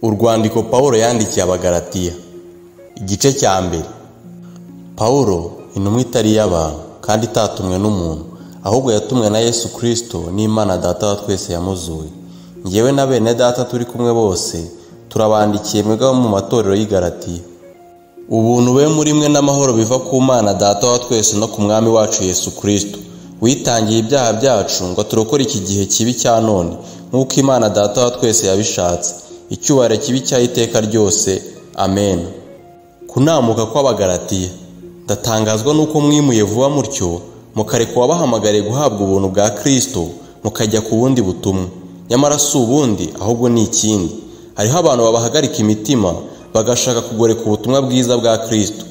Urwandiko Pawulo yandikiye Abagalatiya, igice cya mbere. Pawulo, intumwa itari y'abantu kandi itatumwe n'umuntu, ahubwo yatumwe na Yesu Kristo n'Imana Data wa twese yamuzuye. Ngewe na bene data turi kumwe bose turabandikiye mwebwe mu matorero y'i Galatiya. Ubuntu bube muri mwe n'amahoro biva ku Mana Data wa twese no ku Mwami wacu Yesu Kristo, witangiye ibyaha byacu ngo turokore iki gihe kibi cya none, nk'uko Imana Data wa twese yabishatse. Icyubahiro kibi cya iteka ryose. Amen. Kunamuka kw'Abagalatiya. Ndatangazwa nuko mwimuye vuba mutyo mukareka wabahamagariye guhabwa ubuntu bwa Kristo mukajya ku bundi butumwa. Nyamara si ubundi ahubwo ni ikindi. Hariho abantu babahagarika imitima bagashaka kugoreka ubutumwa bwiza bwa Kristo.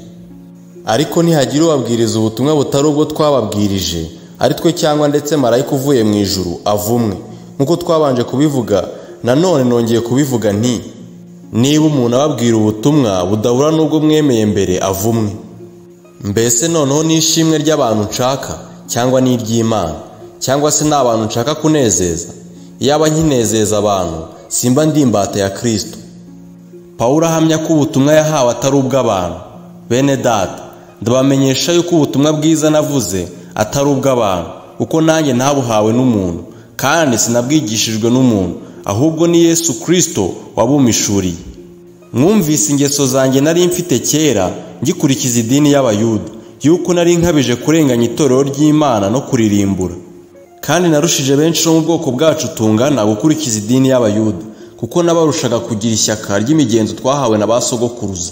Ariko ntihagira ubabwiriza ubutumwa butari ubwo twababwirije, ari twe cyangwa ndetse marayika uvuye mu ijuru avumwe. Nkuko twabanje kubivuga, nanone nongeye kubivuga nti niba umuntu ababwira ubutumwa budahura n'ubwo mwemeye mbere avumwe. Mbese noneho n'ishimwe ry'abantu nshaka cyangwa n'iry'Imana, cyangwa se n'abantu nshaka kunezeza? Iyaba nkinezeza abantu simba ndi imbata ya Kristo. Pawulo ahamya ko ubutumwa yahawe atari ubw'abantu. Bene data, ndabamenyesha yuko ubutumwa bwiza navuze atari ubw'abantu, kuko nanjye ntabuhawe n'umuntu kandi sinabwigishijwe n'umuntu, ahubwo ni Yesu Kristo wabumishuriye. Mwumvise ingeso zanjye nari mfite kera ngikurikiza idini y'Abayuda, yuko nari nkabije kurenganya itorero ry'Imana no kuririmbura. Kandi narushije benshi bo mu bwoko bwacu tungana gukurikiza idini y'Abayuda, kuko nabarushaga kugira ishyaka ry'imigenzo twahawe na basogokuruza.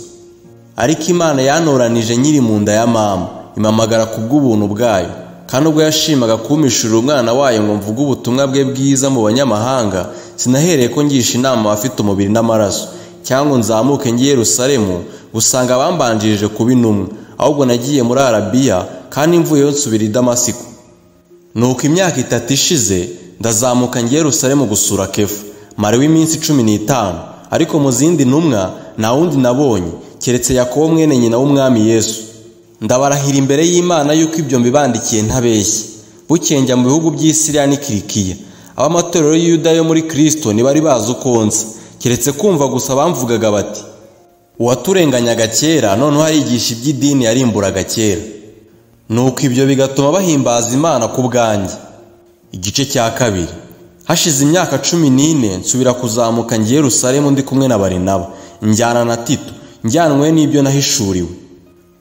Ariko Imana yantoranije nkiri mu nda ya mama, impamagara kubw'ubuntu bwayo. Kandi ubwo yashimaga kumishurira umwana wayo ngo mvuge ubutumwa bwe bwiza mu banyamahanga, sinahereye ko ngisha inama abafite umubiri n'amaraso, cyangwa nzamuke ngiye Yerusalemu gusanga abambanjirije kuba intumwa, ahubwo nagiye muri Arabiya kandi mvuyeyo nsubira i Damasiko. Nuko imyaka 3 ishize ndazamuka ngiye Yerusalemu gusura Kefa, maraho iminsi 15. Ariko mu zindi ntumwa nta wundi nabonye keretse Yakobo mwene nyina w'Umwami Yesu. Ndabarahira imbere y'Imana yuko ibyo mbibandikiye ntabeshye. Bukeye njya mu bihugu by'Isiriya n'i Kilikiya. Abamatorero y'Iyuda yo muri Kristo ntibari bazi uko nsa, keretse kumva gusa bamvugaga bati, uwaturenganyaga kera noneho arigisha iby'idini yarimburaga kera. Nuko ibyo bigatuma bahimbaza Imana ku bwanjye. Igice cya kabiri. Hashize imyaka 14 nsubira kuzamuka ngiye Yerusalemu ndi kumwe na Barinaba, njyana na Tito, njyanwe n'ibyo nahishuriwe.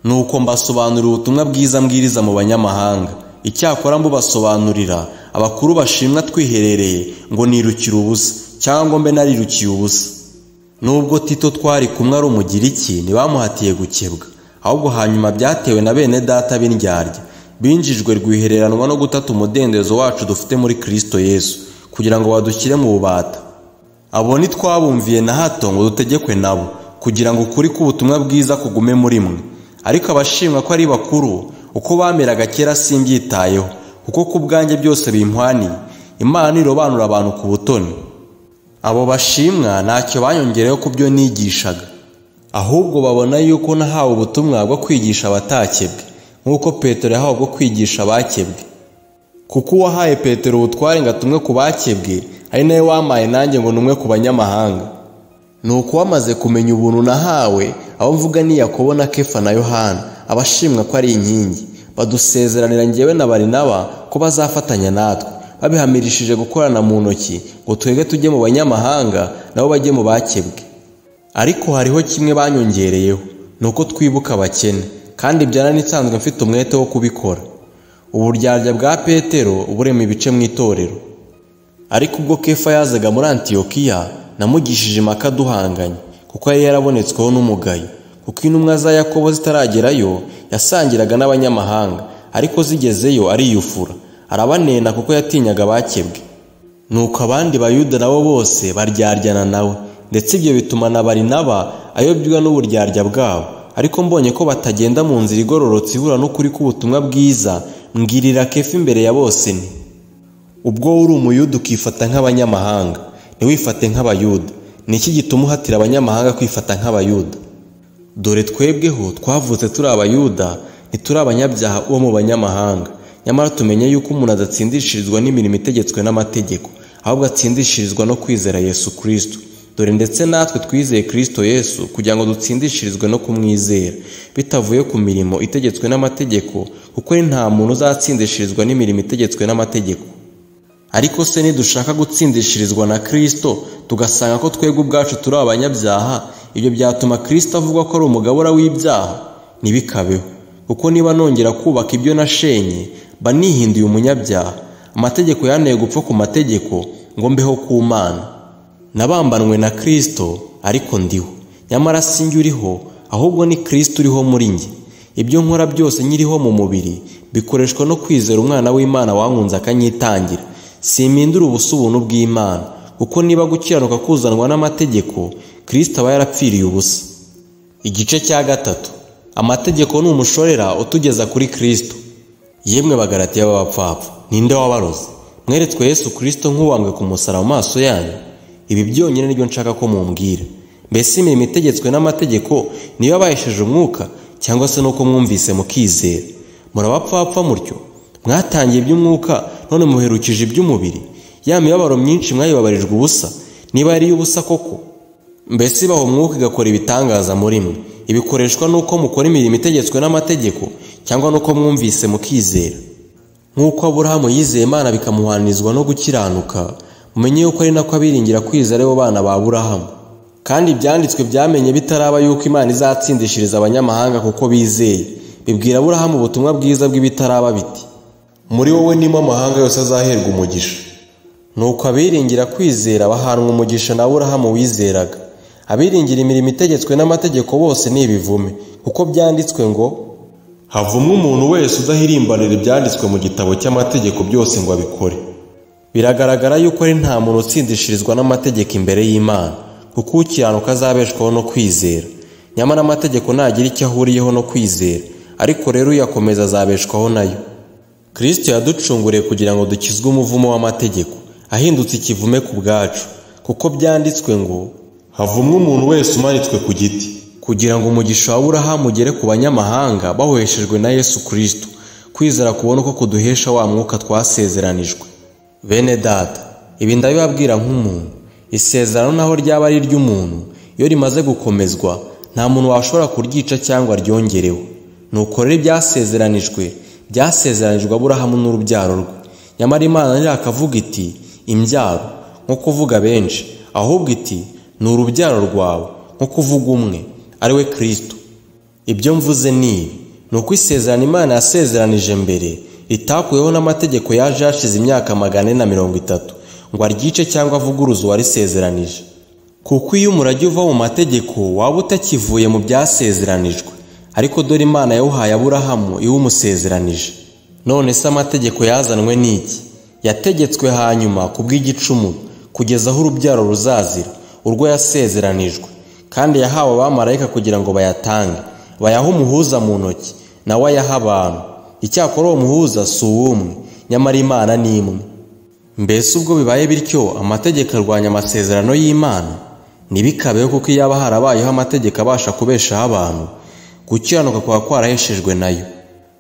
Nuko mbasobanurira ubutumwa bwiza mbwiriza mu banyamahanga. Icyakora mbubasobanurira abakuru bashimwa twiherereye ngo nirukire ubusa, cyangwa mbe narirukiye ubusa. Nubwo Tito twari kumwe ari Umugiriki ntibamuhatiye gukebwa, ahubwo hanyuma byatewe na bene data b'indyarya binjijwe rwihereranwa no gutata umudendezo wacu dufite muri Kristo Yesu, kugira ngo badushyire mu bubata. Abo ntitwabumviye na hato ngo dutegekwe nabo, kugira ngo ukuri k'ubutumwa bwiza kugume muri mwe. Ariko abashimwa ko ari bakuru uko bameraga kera simbyitayeho, kuko ku bwanjye byose bimpwaniye. Imana irobanura abantu ku butoni. Abo bashimwa ntacyo banyongereho ku byo nigishaga, ahubwo babona yuko nahawe ubutumwa bwo kwigisha abatakebwe, nk'uko Petero yahawe bwo kwigisha abakebwe. Kuko uwahaye Petero ubutware ngo atumwe ku bakebwe, ari nawe wamaye nanjye ngo numwe ku banyamahanga. Nuko wamaze kumenya ubuntu nahawe, abo mvuga ni Yakobo na Kefa na Yohana, abashimwa ko ari inkingi, badusezeranira ngewe na Barinaba ko bazafatanya natwe, babihamirishije gukorana mu ntoki ngo twebwe tujye mu banyamahanga nabo bajye mu bakebwe. Ariko hariho kimwe banyongereyeho, nuko twibuka abakene, kandi byaranitsanzwe mfite umwete wo kubikora. Uburyarya bwa Petero uburema ibice mu itorero. Ariko ubwo Kefa yazaga muri Antiyokiya namugishije impaka duhanganye, kuko yari yarabonetsweho n'umugayo. Kuko intumwa za Yakobo zitaragerayo yasangiraga n'abanyamahanga, ariko zigezeyo ariyufura, arabanena kuko yatinyaga abakebwe. Nuko abandi Bayuda nabo bose baryaryana nawe, ndetse ibyo bituma na Barinaba ayobywa n'uburyarya bwabo. Ariko mbonye ko batagenda mu nzira igororotse ihura n'ukuri k'ubutumwa bwiza, mbwirira Kefa imbere ya bose nti, ubwo uri Umuyuda ukifata nk'abanyamahanga, ntiwifate nk'Abayuda. Ni iki gituma uhatira abanyamahanga kwifata nk'Abayuda? Dore twebweho twavutse turi Abayuda, ntituri abanyabyaha bo mu banyamahanga. Nyamara tumenye yuko umuntu adatsindishirizwa n'imirimo itegetswe n'amategeko, ahubwo atsindishirizwa no kwizera Yesu Kristo. dore ndetse natwe twizeye Kristo Yesu kugira ngo dutsindishirizwe no kumwizera bitavuye ku mirimo itegetswe n'amategeko, kuko nta muntu uzatsindishirizwa n'imirimo itegetswe n'amategeko. Ariko se nidushaka gutsindishirizwa na Kristo tugasanga ko twebwe ubwacu turi abanyabyaha, ibyo byatuma Kristo avuga ko ari umugabura w'ibyaha? Ntibikabeho, kuko niba nongera kubaka ibyo nashenye mba nihinduye umunyabyaha. Amategeko yanteye gupfa ku mategeko ngo mbeho ku Mana. Nabambanwe na Kristo ariko ndiho, nyamara sinjye uriho, ahubwo ni Kristo uriho muri njye. Ibyo nkora byose nyiriho mu mubiri bikoreshwa no kwizera Umwana w'Imana wankunze akanyitangira. Simpindura ubusa ubuntu bw'Imana, kuko niba gukiranuka kuzanwa n'amategeko, Kristo aba yarapfiriye ubusa. Igice cya gatatu. Amategeko ni umushorera utugeza kuri Kristo. Yemwe Bagalatiya b'abapfapfa, ninde wabaroze? Mweretswe Yesu Kristo nk'uwambwe ku musaraba mu maso yanyu? Ibi byonyine nibyo nshaka ko mumbwira. Mbese imirimo itegetswe n'amategeko niyo yabahesheje umwuka, cyangwa se nuko mwumvise mukizera? Murabapfapfa mutyo, mwatangiye iby'umwuka none muherukije iby'umubiri. Ya mibabaro myinshi mwayibabarijwe ubusa, niba yari y'ubusa koko? Mbese ibaho umwuka igakora ibitangaza muri mwe, ibikoreshwa nuko mukora imirimo itegetswe n'amategeko, cyangwa nuko mwumvise mukizera? Nk'uko Aburahamu yizeye Imana bikamuhanirizwa no gukiranuka, mumenye yuko ari nako abiringira kwizera bo bana ba Aburahamu. Kandi ibyanditswe byamenye bitaraba yuko Imana izatsindishiriza abanyamahanga kuko bizeye. Bibwira Aburahamu ubutumwa bwiza bw'ibitaraba biti, muri wowe nimo amahanga yose azaherwa umugisha. Nuko abiringira kwizera bahanwa umugisha na Aburahamu wizeraga. Abiringira imirimo itegetswe n'amategeko bose ni ibivume, kuko byanditswe ngo, havumwe umuntu wese udahirimbanira ibyanditswe mu gitabo cy'amategeko byose ngo abikore. Biragaragara yuko ari nta muntu utsindishirizwa n'amategeko imbere y'Imana, kuko ukiranuka azabeshwaho no kwizera. Nyamara amategeko ntagira icyo ahuriyeho no kwizera, ariko rero uyakomeza azabeshwaho nayo. Kristo yaducunguriye kugira ngo dukizwe umuvumo w'amategeko, ahindutse ikivume ku bwacu, kuko byanditswe ngo, havumwe umuntu wese umanitswe ku giti, kugira ngo umugisha wa Aburahamu ugere ku banyamahanga bahoheshejwe na Yesu Kristo, kwizera kubona uko kuduhesha wa mwuka twasezeranijwe. Bene data, ibi ndabibabwira nk'umuntu. Isezerano naho ryaba ari iry'umuntu, iyo rimaze gukomezwa nta muntu washobora kuryica cyangwa ryongereho. Nuko rero byasezeranijwe Aburahamu n'urubyaro rwe. Nyamara Imana ntiyakavuga iti imbyaro, nko kuvuga benshi, ahubwo iti ni urubyaro rwawe, nko kuvuga umwe, ari we Kristo. Ibyo mvuze ni ibi: nuko isezerano Imana yasezeranije mbere ritakuweho n'amategeko yaje hashize imyaka 430 ngo aryice cyangwa avuguruze uwarisezeranije. Kuko iyo umurage uva mu mategeko waba utakivuye mu byasezeranijwe, ariko dore Imana yawuhaye Aburahamu iwumusezeranije. None se amategeko yazanwe n'iki? Yategetswe hanyuma kubw'igicumuro, kugeza aho urubyaro ruzazira, urwo yasezeranijwe, kandi yahawe abamarayika kugira ngo bayatange, bayaha umuhuza mu ntoki, nawe ayaha abantu. Icyakora uwo muhuza si uw'umwe, nyamara Imana ni imwe. Mbese ubwo bibaye bityo amategeko arwanya amasezerano y'Imana? Ntibikabeho, kuko iyo haba harabayeho amategeko abasha kubeshaho abantu, gukiranuka kwa kwaraheshejwe nayo.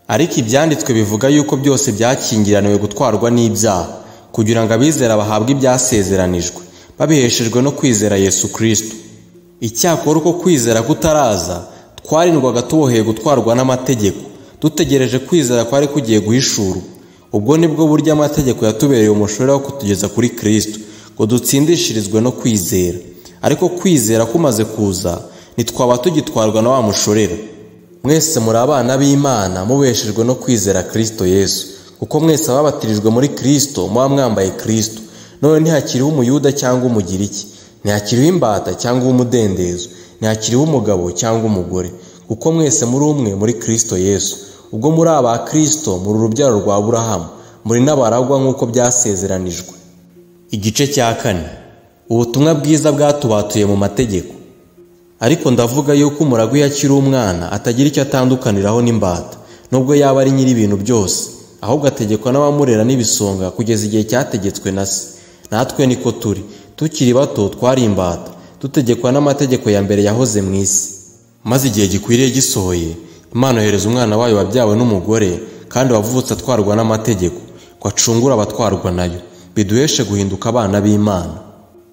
Ariko ibyanditswe bivuga yuko byose byakingiraniwe gutwarwa n'ibyaha, kugira ngo abizera bahabwe ibyasezeranijwe, babiheshejwe no kwizera Yesu Kristo. Icyakora uko kwizera kutaraza, twarindwaga tuboheye gutwarwa n'amategeko, dutegereje kwizera kwari kugiye guhishurwa. Ubwo nibwo buryo amategeko yatubereye umushorera wo kutugeza kuri Kristo, ngo dutsindishirizwe no kwizera. Ariko kwizera kumaze kuza, ntitwaba tugitwarwa na wa mushorera. Mwese muri abana b'Imana mubeshejwe no kwizera Kristo Yesu, kuko mwese ababatirijwe muri Kristo muba mwambaye Kristo. None ntihakiriho umuyuda cyangwa umugiriki, ntihakiriho imbata cyangwa umudendezo, ntihakiriho umugabo cyangwa umugore, kuko mwese muri umwe muri Kristo Yesu. Ubwo muri aba Kristo, muri urubyaro rwa Aburahamu, muri n'abaragwa nk'uko byasezeranijwe. Igice cya 4. Ubutumwa bwiza bwatubatuye mu mategeko. Ariko ndavuga yuko umuragwa iyo akiri umwana atagira icyo atandukaniraho n'imbata, nubwo yaba ari nyiri ibintu byose, ahubwo ategekwa n'abamurera n'ibisonga kugeza igihe cyategetswe na se. Natwe niko turi, tukiri bato twari imbata, dutegekwa n'amategeko ya mbere yahoze mu isi. Maze igihe gikwiriye gisohoye, Imana yohereza umwana wayo wabyawe n'umugore kandi wavutse atwarwa n'amategeko, ko acungura abatwarwa nayo, biduheshe guhinduka abana b'Imana.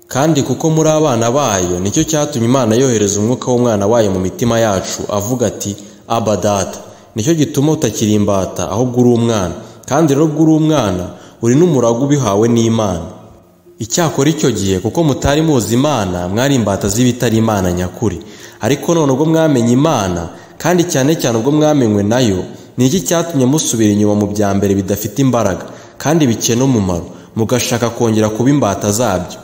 kandi kuko muri abana bayo nicyo cyatumye Imana yohereza umwuka w'umwana wayo mu mitima yacu avuga ati Abba Data. Nicyo gituma utakiri imbata ahubwo uri umwana, kandi rero ubwo uri umwana uri n'umuragwa ubihawe n'Imana. Icyakora icyo gihe kuko mutari muzi Imana mwari imbata z'ibitari Imana nyakuri, ariko none ubwo mwamenye Imana kandi cyane cyane ubwo mwamenywe nayo, ni iki cyatumye musubira inyuma mu bya mbere bidafite imbaraga kandi bikena umumaro, mugashaka kongera kuba imbata zabyo,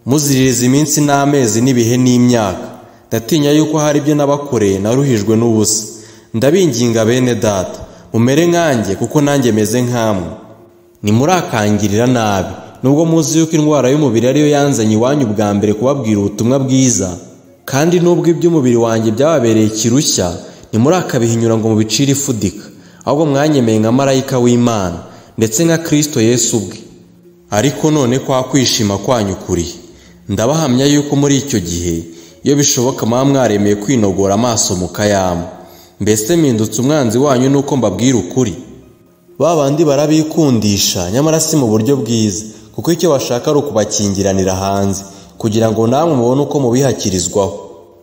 muziririza iminsi n'amezi n'ibihe n'imyaka? Ndatinya yuko hari ibyo nabakoreye naruhijwe n'ubusa. Ndabinginga bene data, mumere nkanjye kuko nanjye meze nkamwe. Nimurakangirira nabi, nubwo muzi yuko indwara y'umubiri ariyo yanzanye iwanyu bwa mbere kubabwira ubutumwa bwiza, kandi nubwo iby'umubiri wanjye byababereye ikirushya, nimurakabihinyura ngo mubicire ifudika, ahubwo mwanyemeye nka marayika w'Imana ndetse nka Kristo Yesu ubwe. Ariko none kwa kwishima kwanyu kurihe? Ndabahamya yuko muri icyo gihe iyo bishoboka mwaremeye kwinogora amaso mukayama. Mbese mpindutse umwanzi wanyu nuko mbabwira ukuri? Babandi barabikundisha, nyamara si mu buryo bwiza, kuko icyo bashaka ari ukubakingiranira hanze, kugira ngo namwe mubone uko mubihakirizwaho.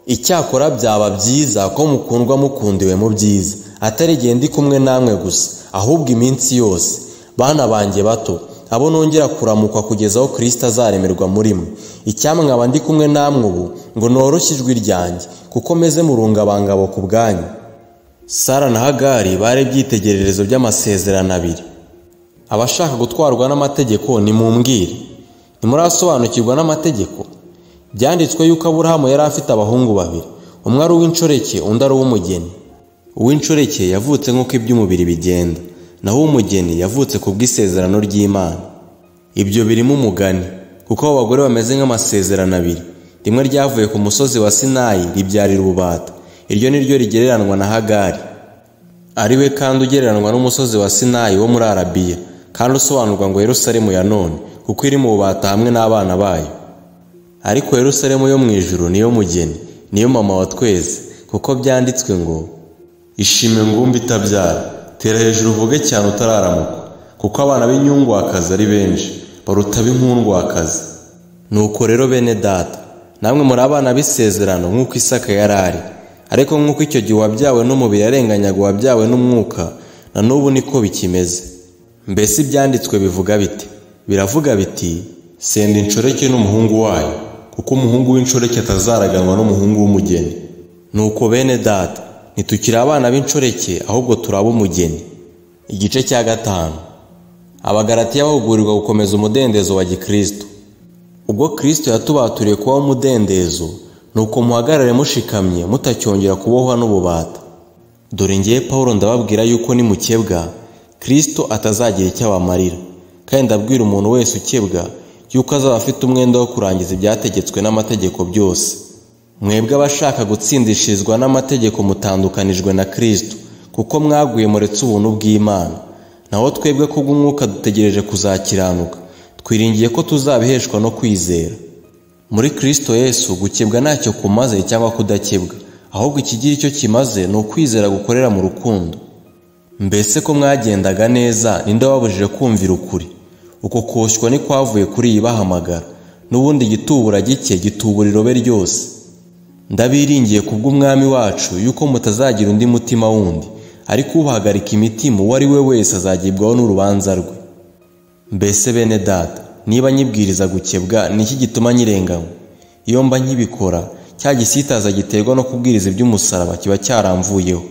Icyakora byaba byiza ko mukundwa mukundiwe mu byiza, atari igihe ndi kumwe namwe gusa, ahubwo iminsi yose. Bana banjye bato, abo nongera kuramukwa kugeza aho Kristo azaremerwa muri mwe. Icyampa nkaba ndi kumwe namwe ubu ngo noroshye ijwi ryanjye, kuko meze mu rungabangabo ku bwanyu. Sara na Hagari bari ibyitegererezo by'amasezerano abiri. Abashaka gutwarwa n'amategeko nimumbwire, nimurasobanukirwa n'amategeko? Byanditswe yuko Aburahamu yari afite abahungu babiri, umwe ari uw'inshoreke undi ari uw'umugeni. Uw'inshoreke yavutse nk'uko iby'umubiri bigenda, naho uw'umugeni yavutse ku bw'isezerano ry'Imana. Ibyo birimo umugani, kuko abo bagore bameze nk'amasezerano abiri. Rimwe ryavuye ku musozi wa Sinayi ribyarira ububata, iryo ni ryo rigereranwa na Hagari, ari we kandi ugereranwa n'umusozi wa Sinayi wo muri Arabiya, kandi usobanurwa ngo Yerusalemu ya none, kuko iri mu bubata hamwe n'abana bayo. Ariko Yerusalemu yo mu ijuru niyo mugeni, niyo mama wa twese, kuko byanditswe ngo ishime ngumba itabyara, tera hejuru uvuge cyane utararamuka, kuko abana b'inyungwakazi ari benshi baruta b'inkundwakazi. Nuko rero bene data, namwe muri abana b'isezerano nk'uko Isaka yari ari, ariko nk'uko icyo gihe wabyawe n'umubiri yarenganyaga wabyawe n'umwuka, na n'ubu niko bikimeze. Mbese ibyanditswe bivuga bite? Biravuga biti senda inshoreke n'umuhungu wayo, kuko umuhungu w'inshoreke atazaraganwa n'umuhungu w'umugeni. Nuko bene data, ntitukiri abana b'inshoreke ahubwo turaba umugeni. Igice cya 5. Abagalatiya bahugurirwa gukomeza umudendezo wa Gikristo. Ubwo Kristo yatubaturiye kuba umudendezo, nuko muhagarare mushikamye mutacyongera kubohwa n'ububata. Dore ngiye Pawulo ndababwira yuko nimukebwa Kristo atazagira icyo abamarira, kandi ndabwira umuntu wese ukebwa yuko azaba afite umwenda wo kurangiza ibyategetswe n'amategeko byose. Mwebwe abashaka gutsindishirizwa n'amategeko mutandukanijwe na Kristo, kuko mwaguye muretse ubuntu bw'Imana. Naho twebwe kubw'umwuka dutegereje kuzakiranuka, twiringiye ko tuzabiheshwa no kwizera. Muri Kristo Yesu gukebwa ntacyo kumaze cyangwa kudakebwa, ahubwo ikigira icyo kimaze ni ukwizera gukorera mu rukundo. Mbese ko mwagendaga neza, ninde wabujije kumvira ukuri? Uko koshywa ni kwavuye kuri iyi bahamagara, n'ubundi igitubura gike gitubura irobe ryose. Ndabiringiye kubw'umwami wacu yuko mutazagira undi mutima wundi, ariko ubahagarika imitima uwo ari we wese azagibwaho n'urubanza rwe. Mbese bene data, niba nyibwiriza gukebwa ni iki gituma nyirenganywa? Iyo mba nkibikora, cya gisitaza giterwa no kubwiriza iby'umusaraba kiba cyaramvuyeho.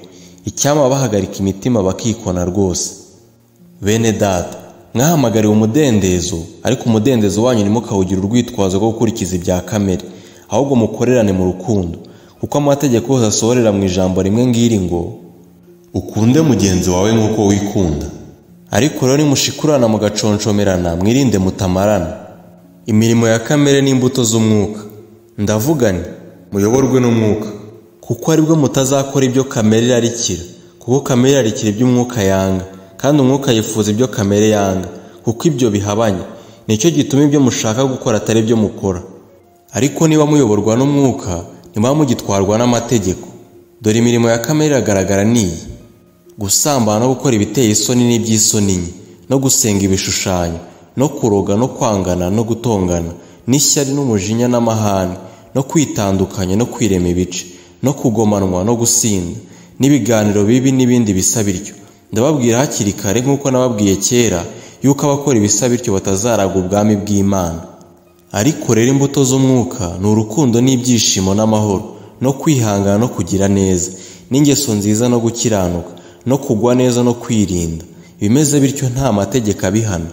Icyama bahagarika imitima bakikona rwose. Bene data, mwahamagariwe umudendezo, ariko umudendezo wanyu ntimukawugira urwitwazo rwo gukurikiza ibya kamere, ahubwo mukorerane mu rukundo, kuko amategeko yose asohorera mu ijambo rimwe ngiri ngo ukunde mugenzi wawe nk'uko wikunda. Ariko rero nimushikurana mugaconcomerana, mwirinde mutamarana. Imirimo ya kamere n'imbuto z'umwuka. Ndavuga nti muyoborwe n'umwuka, kuko aribwo mutazakora ibyo kamere irarikira, kuko kamere irarikira iby'umwuka yanga, kandi umwuka yifuza ibyo kamere yanga, kuko ibyo bihabanye. Nicyo gituma ibyo mushaka gukora atari byo mukora. Ariko niba muyoborwa n'umwuka, niba mugitwarwa n'amategeko. Dore imirimo ya kamere iragaragara niyi: gusambana no gukora ibiteye isoni n'iby'isoni nke, no gusenga ibishushanyo, no kuroga, no kwangana, no gutongana, n'ishyari n'umujinya n'amahane no kwitandukanya no kwirema ibice no kugomanwa no gusinda n'ibiganiro bibi n'ibindi bisa bityo. Ndababwira hakiri kare nk'uko nababwiye kera yuko abakora ibisa bityo batazaragwa ubwami bw'Imana. Ariko rero imbuto z'umwuka ni urukundo n'ibyishimo n'amahoro no kwihangana no kugira neza n'ingeso nziza no gukiranuka no kugwa neza no kwirinda. Bimeze bityo nta mategeko abihana.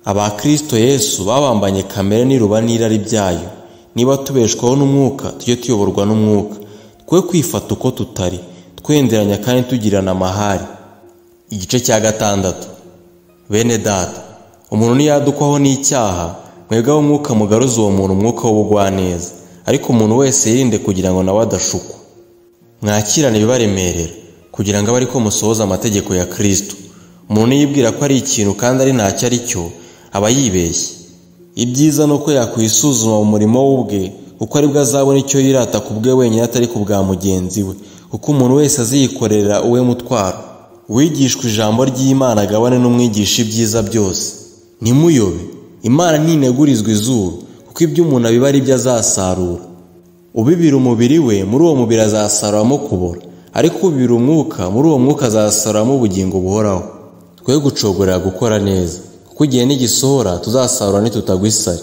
Aba Kristo Yesu babambanye kamere n'iruba n'irari byayo. Niba tubeshwaho n'umwuka tujye tuyoborwa n'umwuka, twe kwifata uko tutari, twenderanya kandi tugirana amahari. Igice cya 6. Bene data, umuntu niyadukwaho n'icyaha, mwebwe umwuka mugaruza uwo muntu umwuka w'ubugwaneza, ariko umuntu wese yirinde kugira ngo nawe adashukwa. Mwakirane ibibaremerera kugira ngo abe ariko musohoza amategeko ya Kristo. Umuntu yibwira ko ari ikintu kandi ari ntacyo ari cyo, aba yibeshye. Ibyiza nuko yakwisuzuma mu murimo w'ubwe, kuko aribwo azabona icyo yirata ku bwe wenyine atari ku bwa mugenzi we, kuko umuntu wese aziyikorera uwe mutwaro. Uwigishwa ijambo ry'Imana agabane n'umwigisha ibyiza byose. Ntimuyobe, Imana ntinegurizwa izuru, kuko ibyo umuntu abiba ari byo azasarura. Ubibira umubiri we, muri uwo mubiri azasaruramo kubora, ariko ubibira umwuka, muri uwo mwuka azasaruramo ubugingo buhoraho. Twe gucogorera gukora neza, kuko igihe nigisohora tuzasarura nitutagwa isari.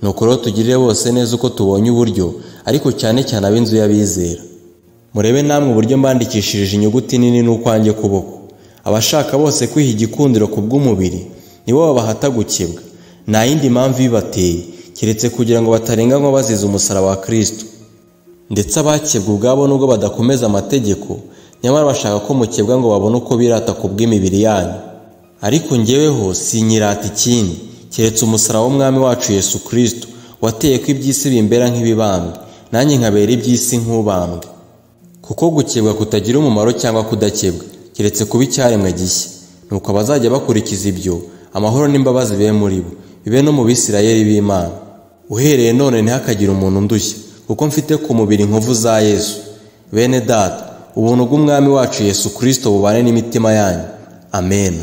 Nuko rero tugirire bose neza uko tubonye uburyo, ariko cyane cyane ab'inzu y'abizera. Murebe namwe uburyo mbandikishirije inyuguti nini n'ukwanjye kuboko. Abashaka bose kwiha igikundiro ku bw'umubiri nibo babahata gukebwa, nta yindi mpamvu ibateye keretse kugira ngo batarenganywa bazize umusaraba wa Kristo. Ndetse abakebwa ubwabo nubwo badakomeza amategeko, nyamara bashaka ko mukebwa ngo babone uko birata ku bw'imibiri yanyu. Ariko njyeweho sinyirata ikindi keretse umusaraba w'umwami wacu Yesu Kristo, wateye ko iby'isi bimbera nk'ibibambwe, nanjye nkabera iby'isi nk'ubambwe. Kuko gukebwa kutagira umumaro cyangwa kudakebwa keretse kuba icyaremwe gishya. Nuko abazajya bakurikiza ibyo, amahoro n'imbabazi bibe muri bo, bibe no mu Bisirayeli b'Imana. Uhereye none ntihakagire umuntu ndushya, kuko mfite ku mubiri inkovu za Yesu. Bene data, ubuntu bw'umwami wacu Yesu Kristo bubane n'imitima yanyu. Amen.